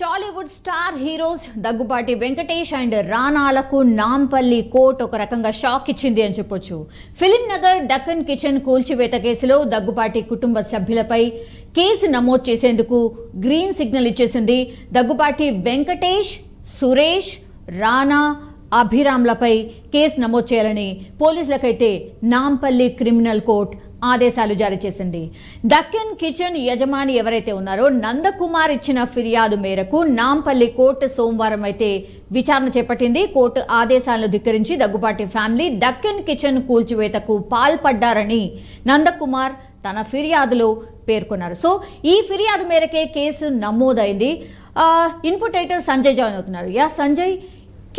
Tollywood star heroes Daggubati Venkatesh and రానాలకు Nampally court ఒక రకంగా షాక్ ఇచ్చింది అని చెప్పొచ్చు. ఫిలిం నగర్ డక్కన్ కిచెన్ కూల్చివేత కేసులో దగ్గుబాటి కుటుంబ సభ్యులపై కేసు నమోదు చేసేందుకు గ్రీన్ సిగ్నల్ ఇచ్చేసింది. దగ్గుబాటి వెంకటేష్, సురేష్, రానా, అభిరామ్లపై కేసు నమోదు చేయాలని పోలీసులకైతే నాంపల్లి క్రిమినల్ కోర్ట్ ఆదేశాలు జారీ చేసింది. దక్కన్ కిచెన్ యజమాని ఎవరైతే ఉన్నారో నందకుమార్ ఇచ్చిన ఫిర్యాదు మేరకు నాంపల్లి కోర్టు సోమవారం అయితే విచారణ చేపట్టింది. కోర్టు ఆదేశాలను ధిక్కరించి దగ్గుబాటి ఫ్యామిలీ దక్కన్ కిచెన్ కూల్చివేతకు పాల్పడ్డారని నందకుమార్ తన ఫిర్యాదులో పేర్కొన్నారు. సో ఈ ఫిర్యాదు మేరకే కేసు నమోదైంది. ఇన్పుట్ ఎడిటర్ సంజయ్ జాయిన్ అవుతున్నారు. సంజయ్,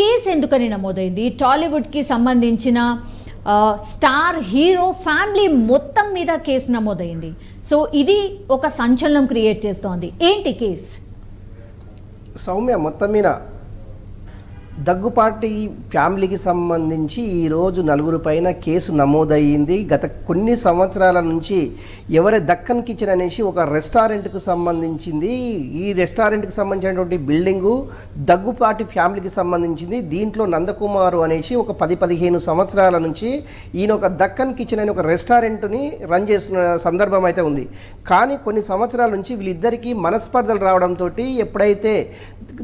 కేసు ఎందుకని నమోదైంది? టాలీవుడ్కి సంబంధించిన స్టార్ హీరో ఫ్యామిలీ మొత్తం మీద కేసు నమోదైంది. సో ఇది ఒక సంచలనం క్రియేట్ చేస్తోంది. ఏంటి కేసు? సౌమ్య, మొత్తం మీద దగ్గుపాటి ఫ్యామిలీకి సంబంధించి ఈరోజు నలుగురు పైన కేసు నమోదయ్యింది. గత కొన్ని సంవత్సరాల నుంచి ఎవరే దక్కన్ కిచెన్ అనేసి ఒక రెస్టారెంట్కు సంబంధించింది. ఈ రెస్టారెంట్కి సంబంధించినటువంటి బిల్డింగు దగ్గుపాటి ఫ్యామిలీకి సంబంధించింది. దీంట్లో నందకుమారు అనేసి ఒక 10-15 సంవత్సరాల నుంచి ఈయన ఒక దక్కన్ కిచెన్ అనే ఒక రెస్టారెంట్ని రన్ చేస్తున్న సందర్భం అయితే ఉంది. కానీ కొన్ని సంవత్సరాల నుంచి వీళ్ళిద్దరికీ మనస్పర్ధలు రావడంతో ఎప్పుడైతే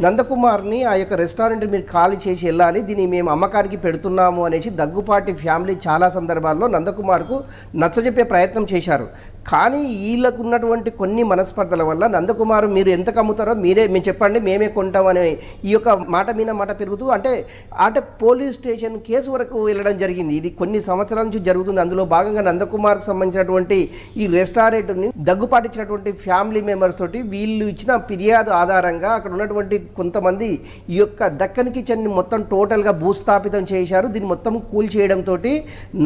నందకుమార్ని ఆ యొక్క రెస్టారెంట్ మీరు ఖాళీ చేసి వెళ్ళాలి, దీన్ని మేము అమ్మకానికి పెడుతున్నాము అనేసి దగ్గుపాటి ఫ్యామిలీ చాలా సందర్భాల్లో నందకుమార్కు నచ్చజెప్పే ప్రయత్నం చేశారు. కానీ వీళ్ళకు ఉన్నటువంటి కొన్ని మనస్పర్ధల వల్ల నందకుమార్ మీరు ఎంత కమ్ముతారో మేము చెప్పండి, మేమే కొంటామని ఈ యొక్క మాట పెరుగుతూ అంటే పోలీస్ స్టేషన్ కేసు వరకు వెళ్ళడం జరిగింది. ఇది కొన్ని సంవత్సరాల నుంచి జరుగుతుంది. అందులో భాగంగా నందకుమార్కు సంబంధించినటువంటి ఈ రెస్టారెంట్ని దగ్గుపాటి ఇచ్చినటువంటి ఫ్యామిలీ మెంబర్స్ తోటి వీళ్ళు ఇచ్చిన ఫిర్యాదు ఆధారంగా అక్కడ ఉన్నటువంటి కొంతమంది ఈ యొక్క దక్కన్ కిచెన్ని మొత్తం టోటల్గా భూస్థాపితం చేశారు. దీన్ని మొత్తం కూల్ చేయడంతో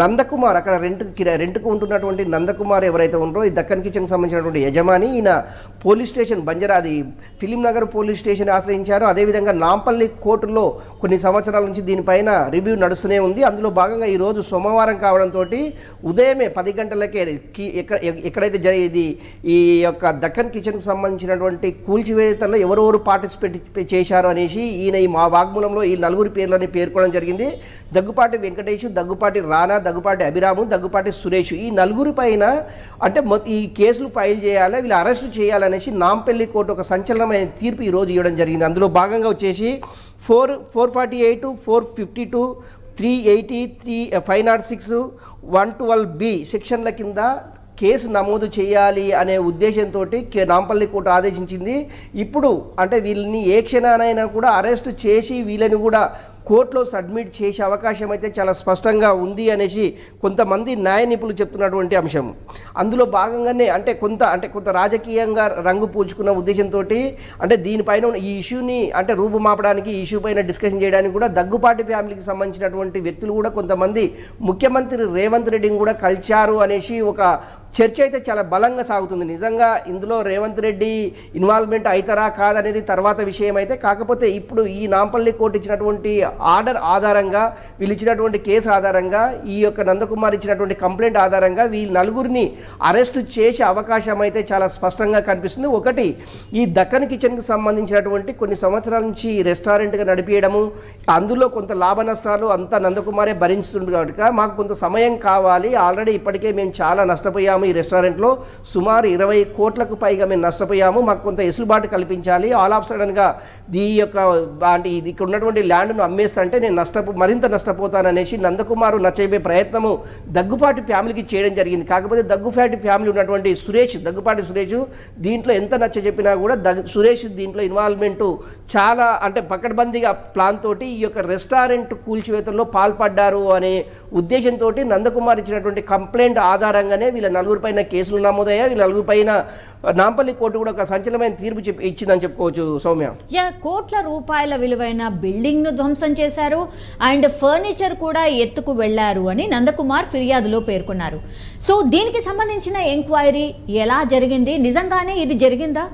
నందకుమార్ అక్కడ రెంట్కు ఉంటున్నటువంటి నందకుమార్ ఎవరైతే ఉన్నారో ఈ దక్కన్ కిచెన్కి సంబంధించినటువంటి యజమాని ఈయన పోలీస్ స్టేషన్ బంజరాది ఫిలిం నగర్ పోలీస్ స్టేషన్ ఆశ్రయించారు. అదేవిధంగా నాంపల్లి కోర్టులో కొన్ని సంవత్సరాల నుంచి దీనిపైన రివ్యూ నడుస్తూనే ఉంది. అందులో భాగంగా ఈరోజు సోమవారం కావడంతో ఉదయమే 10 గంటలకే ఎక్కడైతే జరిగేది ఈ యొక్క దక్కన్ కిచెన్కి సంబంధించినటువంటి కూల్చివేతల్లో ఎవరెవరు పార్టిసిపేట్ చేశారు అనేసి ఈయన ఈ మా వాగ్మూలంలో ఈ నలుగురి పేర్లని పేర్కొనడం జరిగింది. దగ్గుపాటి వెంకటేష్, దగ్గుపాటి రానా, దగ్గుపాటి అభిరాము, దగ్గుపాటి సురేష్, ఈ నలుగురి పైన ఈ కేసులు ఫైల్ చేయాలి, వీళ్ళు అరెస్టు చేయాలనేసి నాంపల్లి కోర్టు ఒక సంచలనమైన తీర్పు ఈరోజు ఇవ్వడం జరిగింది. అందులో భాగంగా వచ్చేసి 448, 452, 380, 506, 112B సెక్షన్ల కింద కేసు నమోదు చేయాలి అనే ఉద్దేశంతో నాంపల్లి కోర్టు ఆదేశించింది. ఇప్పుడు వీళ్ళని ఏ క్షణానైనా కూడా అరెస్ట్ చేసి వీళ్ళని కూడా కోర్టులో సబ్మిట్ చేసే అవకాశం అయితే చాలా స్పష్టంగా ఉంది అనేసి కొంతమంది న్యాయ నిపుణులు చెప్తున్నటువంటి అంశం. అందులో భాగంగానే కొంత రాజకీయంగా రంగు పూచుకున్న ఉద్దేశంతో దీనిపైన ఈ ఇష్యూని రూపుమాపడానికి ఈ ఇష్యూ పైన డిస్కషన్ చేయడానికి కూడా దగ్గుపాటి ఫ్యామిలీకి సంబంధించినటువంటి వ్యక్తులు కూడా కొంతమంది ముఖ్యమంత్రి రేవంత్ రెడ్డిని కూడా కలిశారు అనేసి ఒక చర్చ అయితే చాలా బలంగా సాగుతుంది. నిజంగా ఇందులో రేవంత్ రెడ్డి ఇన్వాల్వ్మెంట్ అవుతారా కాదనేది తర్వాత విషయం అయితే, కాకపోతే ఇప్పుడు ఈ నాంపల్లి కోర్టు ఇచ్చినటువంటి ఆర్డర్ ఆధారంగా వీళ్ళు ఇచ్చినటువంటి కేసు ఆధారంగా ఈ యొక్క నందకుమార్ ఇచ్చినటువంటి కంప్లైంట్ ఆధారంగా వీళ్ళు నలుగురిని అరెస్టు చేసే అవకాశం అయితే చాలా స్పష్టంగా కనిపిస్తుంది. ఒకటి, ఈ దక్కన్ కిచెన్కి సంబంధించినటువంటి కొన్ని సంవత్సరాల నుంచి రెస్టారెంట్గా నడిపేయడము, అందులో కొంత లాభ నష్టాలు అంతా నందకుమారే భరించుతుంది కాబట్టి మాకు కొంత సమయం కావాలి, ఆల్రెడీ ఇప్పటికే మేము చాలా నష్టపోయాము, ఈ రెస్టారెంట్లో సుమారు 20 కోట్లకు పైగా మేము నష్టపోయాము, మాకు కొంత ఎసులుబాటు కల్పించాలి, ఆల్ ఆఫ్ సడన్గా ఈ యొక్క ఇక్కడ ఉన్నటువంటి ల్యాండ్ను అమ్మేస్తుంటే నేను మరింత నష్టపోతాననేసి నందకుమారు నచ్చే ప్రయత్నము దగ్గుపాటి ఫ్యామిలీకి చేయడం జరిగింది. కాకపోతే దగ్గుపాటి ఫ్యామిలీ ఉన్నటువంటి దగ్గుపాటి సురేష్ దీంట్లో ఎంత నచ్చ చెప్పినా కూడా సురేష్ దీంట్లో ఇన్వాల్వ్మెంటు చాలా పకడ్బందీగా ప్లాన్ తోటి ఈ యొక్క రెస్టారెంట్ కూల్చివేతల్లో పాల్పడ్డారు అనే ఉద్దేశంతో నందకుమార్ ఇచ్చినటువంటి కంప్లైంట్ ఆధారంగానే వీళ్ళ నలుగురు పైన కేసులు నమోదయ్యాయి. వీళ్ళ నలుగురు పైన నాంపల్లి కోర్టు కూడా ఒక సంచలనమైన తీర్పు ఇచ్చిందని చెప్పుకోవచ్చు. సౌమ్య, కోట్ల రూపాయల విలువైన బిల్డింగ్ ను ధ్వంసం చేశారు అండ్ ఫర్నిచర్ కూడా ఎత్తుకు వెళ్లారు అని నందకుమార్ ఫిర్యాదులో పేర్కొన్నారు. సో దీనికి సంబంధించిన ఎంక్వైరీ ఎలా జరిగింది? నిజంగానే ఇది జరిగిందా?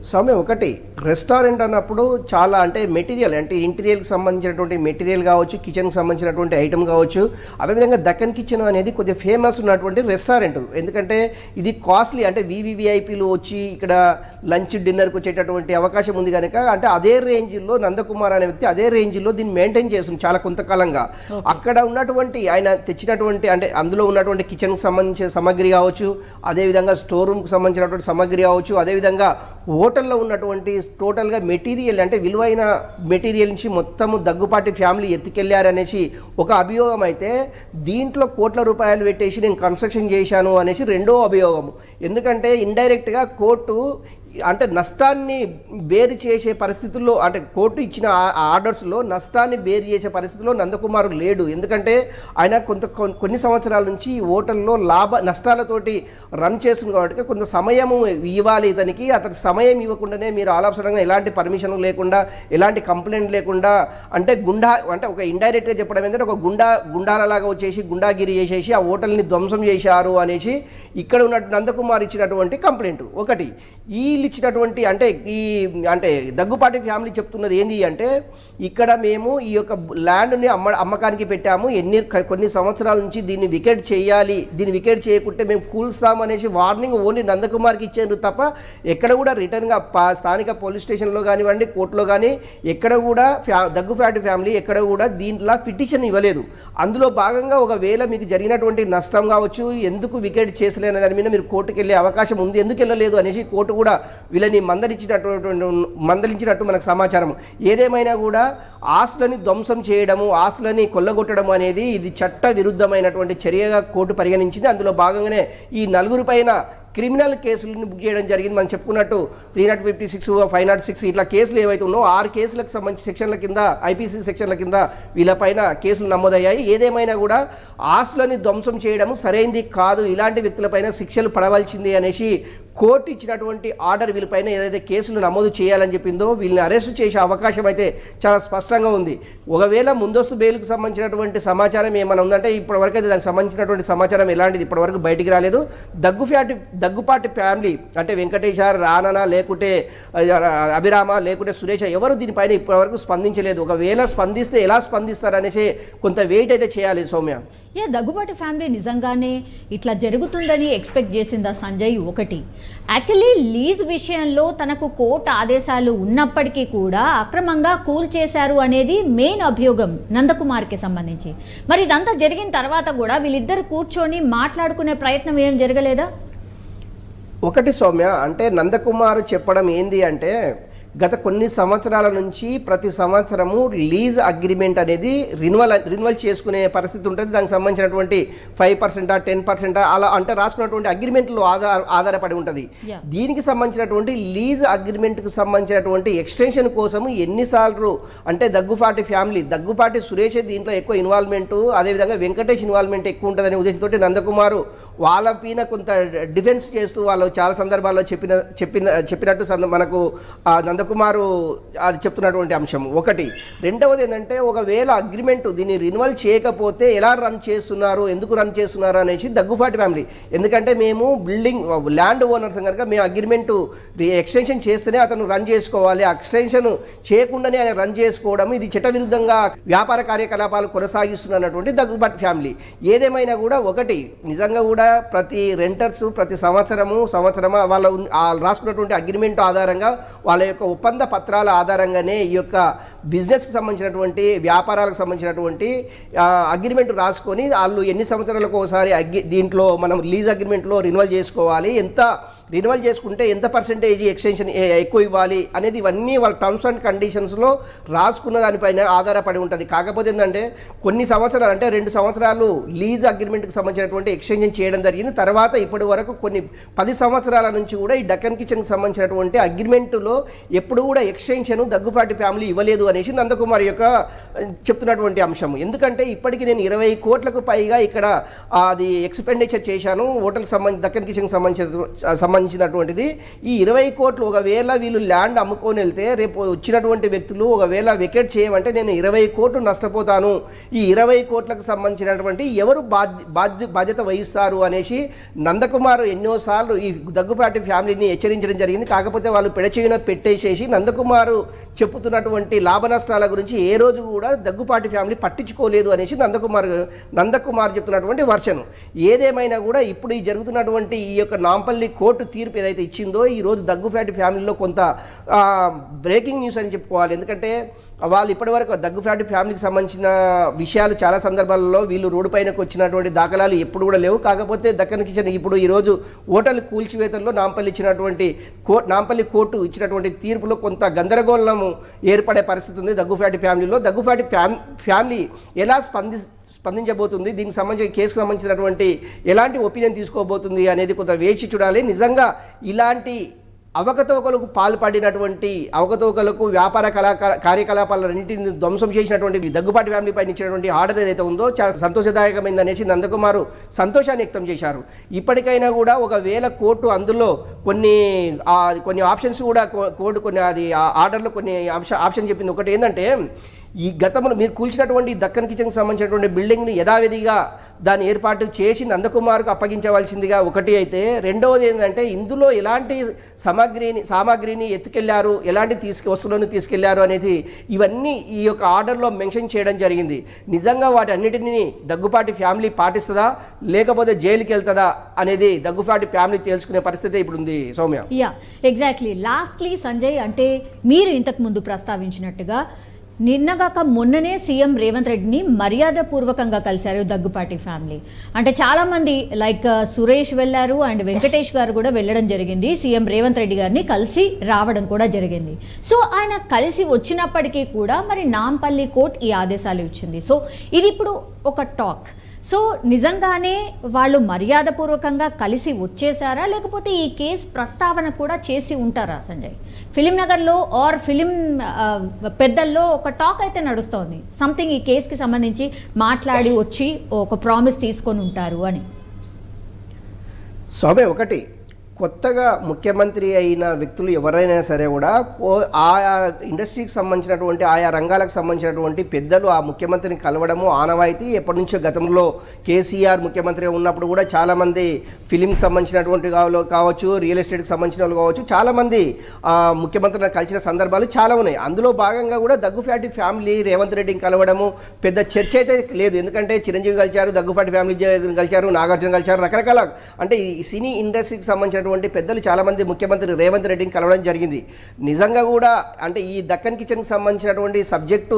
స్వామి ఒకటి రెస్టారెంట్ అన్నప్పుడు చాలా అంటే మెటీరియల్ అంటే ఇంటీరియర్కి సంబంధించినటువంటి మెటీరియల్ కావచ్చు, కిచెన్కి సంబంధించినటువంటి ఐటమ్ కావచ్చు, అదేవిధంగా దక్కన్ కిచెన్ అనేది కొద్దిగా ఫేమస్ ఉన్నటువంటి రెస్టారెంట్. ఎందుకంటే ఇది కాస్ట్లీ అంటే వివిఐపీలు వచ్చి ఇక్కడ లంచ్ డిన్నర్కి వచ్చేటటువంటి అవకాశం ఉంది కనుక అంటే అదే రేంజ్లో నందకుమార్ అనే వ్యక్తి అదే రేంజ్లో దీన్ని మెయింటైన్ చేస్తుంది చాలా కొంతకాలంగా. అక్కడ ఉన్నటువంటి ఆయన తెచ్చినటువంటి అంటే అందులో ఉన్నటువంటి కిచెన్కి సంబంధించిన సామాగ్రి కావచ్చు, అదేవిధంగా స్టోర్ రూమ్కి సంబంధించినటువంటి సామాగ్రి కావచ్చు, అదేవిధంగా హోటల్లో ఉన్నటువంటి టోటల్గా మెటీరియల్ అంటే విలువైన మెటీరియల్ నుంచి మొత్తము దగ్గుపాటి ఫ్యామిలీ ఎత్తుకెళ్లారనేసి ఒక అభియోగం అయితే, దీంట్లో కోట్ల రూపాయలు పెట్టేసి నేను కన్స్ట్రక్షన్ చేశాను అనేసి రెండో అభియోగం. ఎందుకంటే ఇండైరెక్ట్గా కోర్టు అంటే నష్టాన్ని బేరు చేసే పరిస్థితుల్లో అంటే కోర్టు ఇచ్చిన ఆర్డర్స్లో నష్టాన్ని బేరు చేసే పరిస్థితిలో నందకుమార్ లేడు. ఎందుకంటే ఆయన కొన్ని సంవత్సరాల నుంచి ఈ హోటల్లో నష్టాలతోటి రన్ చేస్తుంది కాబట్టి కొంత సమయం ఇవ్వాలి ఇతనికి. అతనికి సమయం ఇవ్వకుండానే మీరు ఆలోచనగా ఎలాంటి పర్మిషన్ లేకుండా ఎలాంటి కంప్లైంట్ లేకుండా అంటే అంటే ఒక ఇండైరెక్ట్గా చెప్పడం ఏంటంటే ఒక గుండాలలాగా వచ్చేసి గుండాగిరి చేసేసి ఆ హోటల్ని ధ్వంసం చేశారు అనేసి ఇక్కడ ఉన్న నందకుమార్ ఇచ్చినటువంటి కంప్లైంట్ ఒకటి. ఇచ్చినటువంటి అంటే అంటే దగ్గుపాటి ఫ్యామిలీ చెప్తున్నది ఏంది అంటే, ఇక్కడ మేము ఈ యొక్క ల్యాండ్ని అమ్మకానికి పెట్టాము, కొన్ని సంవత్సరాల నుంచి దీన్ని వికెట్ చేయాలి, దీన్ని వికెట్ చేయకుంటే మేము కూల్స్తాం అనేసి వార్నింగ్ ఓన్లీ నందకుమార్కి ఇచ్చారు తప్ప ఎక్కడ కూడా రిటర్న్గా స్థానిక పోలీస్ స్టేషన్లో కానివ్వండి, కోర్టులో కానీ ఎక్కడ కూడా దగ్గుపాటి ఫ్యామిలీ ఎక్కడ కూడా దీంట్లో పిటిషన్ ఇవ్వలేదు. అందులో భాగంగా ఒకవేళ మీకు జరిగినటువంటి నష్టం కావచ్చు, ఎందుకు వికెట్ చేసలేని దాని మీద మీరు కోర్టుకు వెళ్ళే అవకాశం ఉంది, ఎందుకు వెళ్ళలేదు అనేసి కోర్టు కూడా వీళ్ళని మందలించినట్టు మనకు సమాచారం. ఏదేమైనా కూడా ఆస్తులని ధ్వంసం చేయడము, ఆస్తులని కొల్లగొట్టడం అనేది ఇది చట్ట విరుద్ధమైనటువంటి చర్యగా కోర్టు పరిగణించింది. అందులో భాగంగానే ఈ 4 పైన క్రిమినల్ కేసులను బుక్ చేయడం జరిగింది. మనం చెప్పుకున్నట్టు 356, 506 ఇట్లా కేసులు ఏవైతే ఉన్నాయో 6 కేసులకు సంబంధించి సెక్షన్ల కింద ఐపీసీ సెక్షన్ల కింద వీళ్ళపైన కేసులు నమోదయ్యాయి. ఏదేమైనా కూడా ఆస్తులని ధ్వంసం చేయడం సరైంది కాదు, ఇలాంటి వ్యక్తులపైన శిక్షలు పడవలసింది అనేసి కోర్టు ఇచ్చినటువంటి ఆర్డర్ వీళ్ళపైన ఏదైతే కేసులు నమోదు చేయాలని చెప్పిందో వీళ్ళని అరెస్టు చేసే అవకాశం అయితే చాలా స్పష్టంగా ఉంది. ఒకవేళ ముందస్తు బెయిల్కు సంబంధించినటువంటి సమాచారం ఏమైనా ఉందంటే ఇప్పటివరకు అయితే దానికి సంబంధించినటువంటి సమాచారం ఎలాంటిది ఇప్పటివరకు బయటికి రాలేదు. దగ్గుపాటి ఫ్యామిలీ అంటే వెంకటేశ, రానా, లేకుంటే అభిరామ, లేకుంటే సురేష ఎవరు దీనిపైన ఇప్పటివరకు స్పందించలేదు. ఒకవేళ స్పందిస్తే ఎలా స్పందిస్తారనేసి కొంత వెయిట్ అయితే చేయాలి సౌమ్య. దగ్గుబాటి ఫ్యామిలీ నిజంగానే ఇట్లా జరుగుతుందని ఎక్స్పెక్ట్ చేసిందా సంజయ్? ఒకటి యాక్చువల్లీ లీజ్ విషయంలో తనకు కోర్టు ఆదేశాలు ఉన్నప్పటికీ కూడా అక్రమంగా కూల్ చేశారు అనేది మెయిన్ అభియోగం నందకుమార్కి సంబంధించి. మరి ఇదంతా జరిగిన తర్వాత కూడా వీళ్ళిద్దరు కూర్చొని మాట్లాడుకునే ప్రయత్నం ఏం జరగలేదా? ఒకటి సౌమ్య అంటే నందకుమార్ చెప్పడం ఏంది అంటే, గత కొన్ని సంవత్సరాల నుంచి ప్రతి సంవత్సరము లీజ్ అగ్రిమెంట్ అనేది రిన్యువల్ చేసుకునే పరిస్థితి ఉంటుంది. దానికి సంబంధించినటువంటి 5%, 10% అలా అంటే రాసుకున్నటువంటి అగ్రిమెంట్లో ఆధారపడి ఉంటుంది. దీనికి సంబంధించినటువంటి లీజ్ అగ్రిమెంట్కి సంబంధించినటువంటి ఎక్స్టెన్షన్ కోసము ఎన్నిసార్లు అంటే దగ్గుపాటి ఫ్యామిలీ, దగ్గుపాటి సురేష్ దీంట్లో ఎక్కువ ఇన్వాల్వ్మెంటు, అదేవిధంగా వెంకటేష్ ఇన్వాల్వ్మెంట్ ఎక్కువ ఉంటుందనే ఉద్దేశంతో నందకుమార్ వాళ్ళ పైన కొంత డిఫెన్స్ చేస్తూ వాళ్ళు చాలా సందర్భాల్లో చెప్పినట్టు మనకు నందకుమార్ అది చెప్తున్నటువంటి అంశం ఒకటి. రెండవది ఏంటంటే, ఒకవేళ అగ్రిమెంట్ దీన్ని రిన్యువల్ చేయకపోతే ఎలా రన్ చేస్తున్నారు, ఎందుకు రన్ చేస్తున్నారు అనేసి దగ్గుపాటి ఫ్యామిలీ. ఎందుకంటే మేము ల్యాండ్ ఓనర్స్ కనుక మేము అగ్రిమెంట్ ఎక్స్టెన్షన్ చేస్తేనే అతను రన్ చేసుకోవాలి, ఎక్స్టెన్షన్ చేయకుండానే ఆయన రన్ చేసుకోవడం ఇది చట్టవిరుద్ధంగా వ్యాపార కార్యకలాపాలు కొనసాగిస్తున్నటువంటి దగ్గుపాటి ఫ్యామిలీ. ఏదేమైనా కూడా ఒకటి నిజంగా కూడా ప్రతి రెంటర్స్ ప్రతి సంవత్సరము వాళ్ళ రాసుకున్నటువంటి అగ్రిమెంట్ ఆధారంగా వాళ్ళ యొక్క ఒప్పంద పత్రాల ఆధారంగానే ఈ యొక్క బిజినెస్కి సంబంధించినటువంటి వ్యాపారాలకు సంబంధించినటువంటి అగ్రిమెంట్ రాసుకొని వాళ్ళు ఎన్ని సంవత్సరాలకు ఒకసారి దీంట్లో మనం లీజ్ అగ్రిమెంట్లో రిన్యువల్ చేసుకోవాలి, ఎంత రిన్యువల్ చేసుకుంటే ఎంత పర్సెంటేజ్ ఎక్స్టెన్షన్ ఎక్కువ ఇవ్వాలి అనేది ఇవన్నీ వాళ్ళ టర్మ్స్ అండ్ కండిషన్స్లో రాసుకున్న దానిపైన ఆధారపడి ఉంటుంది. కాకపోతే ఏంటంటే కొన్ని సంవత్సరాలు అంటే 2 సంవత్సరాలు లీజ్ అగ్రిమెంట్కి సంబంధించినటువంటి ఎక్స్టెన్షన్ చేయడం జరిగింది. తర్వాత ఇప్పటి వరకు కొన్ని 10 సంవత్సరాల నుంచి కూడా ఈ డక్కన్ కిచెన్కి సంబంధించినటువంటి అగ్రిమెంట్లో ఎప్పుడు కూడా ఎక్స్టెన్షన్ దగ్గుపాటి ఫ్యామిలీ ఇవ్వలేదు అనేసి నందకుమార్ యొక్క చెప్తున్నటువంటి అంశం. ఎందుకంటే ఇప్పటికీ నేను 20 కోట్లకు పైగా ఇక్కడ అది ఎక్స్పెండిచర్ చేశాను హోటల్కి సంబంధించి దక్కన్ కిచెన్కి సంబంధించినటువంటిది. ఈ 20 కోట్లు ఒకవేళ వీళ్ళు ల్యాండ్ అమ్ముకొని వెళ్తే రేపు వచ్చినటువంటి వ్యక్తులు ఒకవేళ వెకేట్ చేయమంటే నేను 20 కోట్లు నష్టపోతాను, ఈ 20 కోట్లకు సంబంధించినటువంటి ఎవరు బాధ్యత వహిస్తారు అనేసి నందకుమార్ ఎన్నోసార్లు ఈ దగ్గుపాటి ఫ్యామిలీని హెచ్చరించడం జరిగింది. కాకపోతే వాళ్ళు పెడచేయున పెట్టేసేసి నందకుమార్ చెప్పుతున్నటువంటి లాభ నష్టాల గురించి ఏ రోజు కూడా దగ్గుపాటి ఫ్యామిలీ పట్టించుకోలేదు అనేసి నందకుమార్ చెప్తున్నటువంటి వర్షన్. ఏదేమైనా కూడా ఇప్పుడు ఈ జరుగుతున్నటువంటి ఈ యొక్క నాంపల్లి కోర్టు తీర్పు ఏదైతే ఇచ్చిందో ఈరోజు దగ్గుపాటి ఫ్యామిలీలో కొంత బ్రేకింగ్ న్యూస్ అని చెప్పుకోవాలి. ఎందుకంటే వాళ్ళు ఇప్పటివరకు దగ్గుపాటి ఫ్యామిలీకి సంబంధించిన విషయాలు చాలా సందర్భాల్లో వీళ్ళు రోడ్డు పైనకు వచ్చినటువంటి దాఖలాలు ఎప్పుడు కూడా లేవు. కాకపోతే దక్కన్ కిచెన్ ఇప్పుడు ఈరోజు హోటల్ కూల్చివేతల్లో నాంపల్లి కోర్టు ఇచ్చినటువంటి తీర్పులో కొంత గందరగోళం ఏర్పడే పరిస్థితి ఉంది దగ్గుపాటి ఫ్యామిలీలో. దగ్గుపాటి ఫ్యామిలీ ఎలా స్పందించబోతుంది, దీనికి సంబంధించిన కేసుకు సంబంధించినటువంటి ఎలాంటి ఒపీనియన్ తీసుకోబోతుంది అనేది కొంత వేచి చూడాలి. నిజంగా ఇలాంటి అవకతవకలకు పాల్పడినటువంటి అవకతవకలకు వ్యాపార కార్యకలాపాలన్నింటినీ ధ్వంసం చేసినటువంటి దగ్గుపాటి ఫ్యామిలీ పైన ఇచ్చినటువంటి ఆర్డర్ ఏదైతే ఉందో చాలా సంతోషదాయకమైంది అనేసి నందకుమార్ సంతోషాన్ని వ్యక్తం చేశారు. ఇప్పటికైనా కూడా ఒకవేళ కోర్టు అందులో కొన్ని ఆప్షన్స్ కూడా కోర్టు కొన్ని అది ఆర్డర్లో కొన్ని ఆప్షన్ చెప్పింది. ఒకటి ఏంటంటే ఈ గతంలో మీరు కూల్చినటువంటి దక్కన్ కిచెన్కి సంబంధించినటువంటి బిల్డింగ్ని యథావిధిగా దాన్ని ఏర్పాటు చేసి నందకుమార్కు అప్పగించవలసిందిగా ఒకటి అయితే, రెండవది ఏంటంటే ఇందులో ఎలాంటి సామాగ్రిని ఎత్తుకెళ్లారు, ఎలాంటి వస్తువులను తీసుకెళ్లారు అనేది ఇవన్నీ ఈ యొక్క ఆర్డర్లో మెన్షన్ చేయడం జరిగింది. నిజంగా వాటి అన్నిటినీ దగ్గుపాటి ఫ్యామిలీ పాటిస్తుందా లేకపోతే జైలుకి వెళ్తుందా అనేది దగ్గుపాటి ఫ్యామిలీ తెలుసుకునే పరిస్థితి ఇప్పుడు ఉంది. సౌమ్య, ఎగ్జాక్ట్లీ. లాస్ట్లీ సంజయ్, అంటే మీరు ఇంతకు ముందు ప్రస్తావించినట్టుగా నిన్నగాక మొన్ననే సీఎం రేవంత్ రెడ్డిని మర్యాదపూర్వకంగా కలిశారు దగ్గుపాటి ఫ్యామిలీ. అంటే చాలామంది లైక్ సురేష్ వెళ్ళారు అండ్ వెంకటేష్ గారు కూడా వెళ్ళడం జరిగింది. సీఎం రేవంత్ రెడ్డి గారిని కలిసి రావడం కూడా జరిగింది. సో ఆయన కలిసి వచ్చినప్పటికీ కూడా మరి నాంపల్లి కోర్టు ఈ ఆదేశాలు ఇచ్చింది. సో ఇది ఇప్పుడు ఒక టాక్. సో నిజంగానే వాళ్ళు మర్యాదపూర్వకంగా కలిసి వచ్చేసారా లేకపోతే ఈ కేసు ప్రస్తావన కూడా చేసి ఉంటారా సంజయ్? ఫిలిం నగర్లో ఆర్ ఫిలిం పెద్దల్లో ఒక టాక్ అయితే నడుస్తోంది, సంథింగ్ ఈ కేసుకి సంబంధించి మాట్లాడి వచ్చి ఒక ప్రామిస్ తీసుకొని ఉంటారు అని. సౌమ్య, ఒకటి కొత్తగా ముఖ్యమంత్రి అయిన వ్యక్తులు ఎవరైనా సరే కూడా ఆయా ఇండస్ట్రీకి సంబంధించినటువంటి ఆయా రంగాలకు సంబంధించినటువంటి పెద్దలు ఆ ముఖ్యమంత్రిని కలవడము ఆనవాయితీ. ఎప్పటి నుంచో గతంలో కేసీఆర్ ముఖ్యమంత్రిగా ఉన్నప్పుడు కూడా చాలామంది ఫిలింకి సంబంధించినటువంటి కావచ్చు, రియల్ ఎస్టేట్కి సంబంధించిన వాళ్ళు కావచ్చు, చాలామంది ముఖ్యమంత్రిని కలిసిన సందర్భాలు చాలా ఉన్నాయి. అందులో భాగంగా కూడా దగ్గుపాటి ఫ్యామిలీ రేవంత్ రెడ్డిని కలవడము పెద్ద చర్చ అయితే లేదు. ఎందుకంటే చిరంజీవి కలిశారు, దగ్గుపాటి ఫ్యామిలీ కలిశారు, నాగార్జున కలిశారు, రకరకాల అంటే ఈ సినీ ఇండస్ట్రీకి సంబంధించిన పెద్దలు చాలామంది ముఖ్యమంత్రి రేవంత్ రెడ్డిని కలవడం జరిగింది. నిజంగా కూడా అంటే ఈ దక్కన్ కిచెన్కి సంబంధించినటువంటి సబ్జెక్టు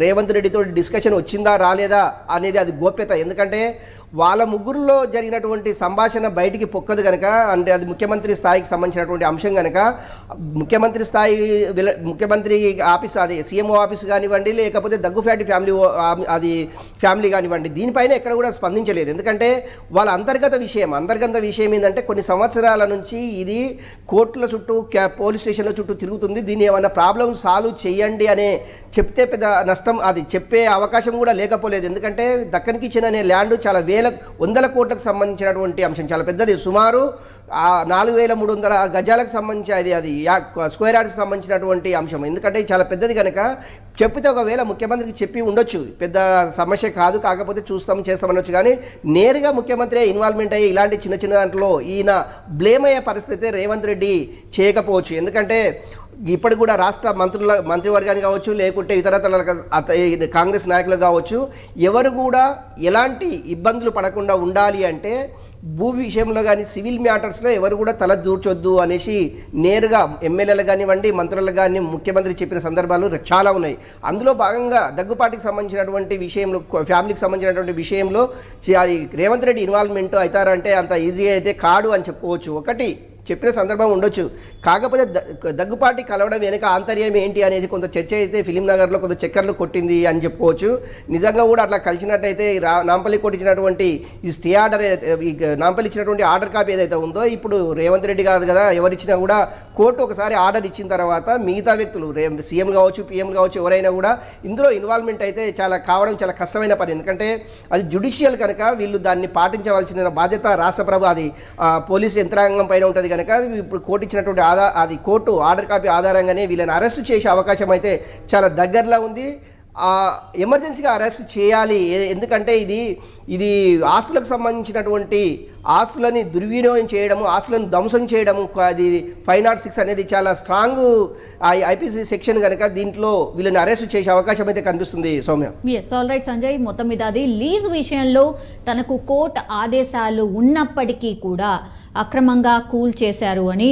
రేవంత్ రెడ్డితో డిస్కషన్ వచ్చిందా రాలేదా అనేది అది గోప్యత. ఎందుకంటే వాళ్ళ ముగ్గురులో జరిగినటువంటి సంభాషణ బయటికి పొక్కదు కనుక, అంటే అది ముఖ్యమంత్రి స్థాయికి సంబంధించినటువంటి అంశం కనుక ముఖ్యమంత్రి ఆఫీస్ అది సీఎంఓ ఆఫీస్ కానివ్వండి లేకపోతే దగ్గుపాటి ఫ్యామిలీ కానివ్వండి దీనిపైన ఎక్కడ కూడా స్పందించలేదు. ఎందుకంటే వాళ్ళ అంతర్గత విషయం ఏంటంటే కొన్ని సంవత్సరాల నుంచి ఇది కోర్టుల చుట్టూ పోలీస్ స్టేషన్ల చుట్టూ తిరుగుతుంది. దీన్ని ఏమైనా ప్రాబ్లం సాల్వ్ చేయండి అనే చెప్తే పెద్ద నష్టం అది చెప్పే అవకాశం కూడా లేకపోలేదు. ఎందుకంటే దక్కన్ కిచెన్ అనే ల్యాండ్ చాలా వందల కోట్లకు సంబంధించినటువంటి అంశం, చాలా పెద్దది. సుమారు 4300 గజాలకు సంబంధించి అది స్క్వేర్ యార్డ్కి సంబంధించినటువంటి అంశం. ఎందుకంటే చాలా పెద్దది కనుక చెప్పితే ఒకవేళ ముఖ్యమంత్రికి చెప్పి ఉండొచ్చు, పెద్ద సమస్య కాదు, కాకపోతే చేస్తామనొచ్చు. కానీ నేరుగా ముఖ్యమంత్రి ఇన్వాల్వ్మెంట్ అయ్యి ఇలాంటి చిన్న చిన్న దాంట్లో ఈయన బ్లేమ్ అయ్యే పరిస్థితి రేవంత్ రెడ్డి చేయకపోవచ్చు. ఎందుకంటే ఇప్పటికి కూడా రాష్ట్ర మంత్రివర్గానికి కావచ్చు లేకుంటే ఇతర కాంగ్రెస్ నాయకులు కావచ్చు ఎవరు కూడా ఎలాంటి ఇబ్బందులు పడకుండా ఉండాలి అంటే భూ విషయంలో కానీ సివిల్ మ్యాటర్స్లో ఎవరు కూడా తల దూర్చొద్దు అనేసి నేరుగా ఎమ్మెల్యేలు కానివ్వండి మంత్రులు కానీ ముఖ్యమంత్రి చెప్పిన సందర్భాలు చాలా ఉన్నాయి. అందులో భాగంగా దగ్గుపాటికి సంబంధించినటువంటి విషయంలో ఫ్యామిలీకి సంబంధించినటువంటి విషయంలో అది రేవంత్ రెడ్డి ఇన్వాల్వ్మెంట్ అవుతారంటే అంత ఈజీ అయితే కాడు అని చెప్పుకోవచ్చు. ఒకటి చెప్పిన సందర్భం ఉండొచ్చు. కాకపోతే దగ్గుపాటి కలవడం వెనుక ఆంతర్యం ఏంటి అనేది కొంత చర్చ అయితే ఫిలిం నగర్లో కొంత చక్కర్లు కొట్టింది అని చెప్పుకోవచ్చు. నిజంగా కూడా అట్లా కలిసినట్టయితే నాంపల్లి కోర్టు ఇచ్చినటువంటి ఈ స్టే ఆర్డర్, ఈ నాంపల్లి ఇచ్చినటువంటి ఆర్డర్ కాపీ ఏదైతే ఉందో, ఇప్పుడు రేవంత్ రెడ్డి కాదు కదా, ఎవరిచ్చినా కూడా కోర్టు ఒకసారి ఆర్డర్ ఇచ్చిన తర్వాత మిగతా వ్యక్తులు సీఎం కావచ్చు, పీఎం కావచ్చు, ఎవరైనా కూడా ఇందులో ఇన్వాల్వ్మెంట్ అయితే కావడం చాలా కష్టమైన పని. ఎందుకంటే అది జ్యుడిషియల్ కనుక వీళ్ళు దాన్ని పాటించవలసిన బాధ్యత రాష్ట్ర ప్రభు, అది పోలీసు యంత్రాంగం పైన ఉంటుంది కనుక ఇప్పుడు కోర్టు ఇచ్చినటువంటి అది కోర్టు ఆర్డర్ కాపీ ఆధారంగానే వీళ్ళని అరెస్ట్ చేసే అవకాశం అయితే చాలా దగ్గరలో ఉంది. ఎమర్జెన్సీగా అరెస్ట్ చేయాలి. ఎందుకంటే ఇది ఆస్తులకు సంబంధించినటువంటి ఆస్తులని దుర్వినియోగం చేయడము, ఆస్తులను ధ్వంసం చేయడము, అది 506 అనేది చాలా స్ట్రాంగ్ ఐపీసీ సెక్షన్ కనుక దీంట్లో వీళ్ళని అరెస్ట్ చేసే అవకాశం అయితే కనిపిస్తుంది. Saumya, yes, all right Sanjay. మొత్తం మీద అది లీజ్ విషయంలో తనకు కోర్టు ఆదేశాలు ఉన్నప్పటికీ కూడా అక్రమంగా కూల్ చేశారు అని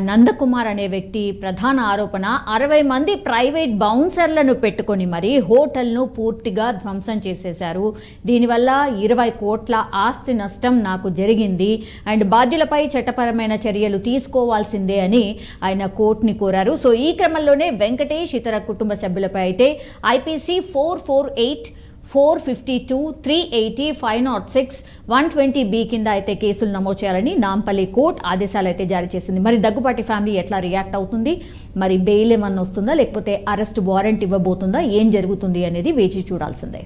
నందకుమార్ అనే వ్యక్తి ప్రధాన ఆరోపణ. 60 మంది ప్రైవేట్ బౌన్సర్లను పెట్టుకొని మరి హోటల్ను పూర్తిగా ధ్వంసం చేసేశారు. దీనివల్ల 20 కోట్ల ఆస్తి నష్టం నాకు జరిగింది అండ్ బాధ్యులపై చట్టపరమైన చర్యలు తీసుకోవాల్సిందే అని ఆయన కోర్టుని కోరారు. సో ఈ క్రమంలోనే వెంకటేష్ ఇతర కుటుంబ సభ్యులపై అయితే ఐపీసీ 448, 452, 380, 506, 120B కింద అయితే కేసులు నమోదు చేయాలని నాంపల్లి కోర్టు ఆదేశాలు అయితే జారీ చేసింది. మరి దగ్గుపాటి ఫ్యామిలీ ఎట్లా రియాక్ట్ అవుతుంది, మరి బెయిల్ ఏమన్నా వస్తుందా లేకపోతే అరెస్ట్ వారెంట్ ఇవ్వబోతుందా, ఏం జరుగుతుంది అనేది వేచి చూడాల్సిందే.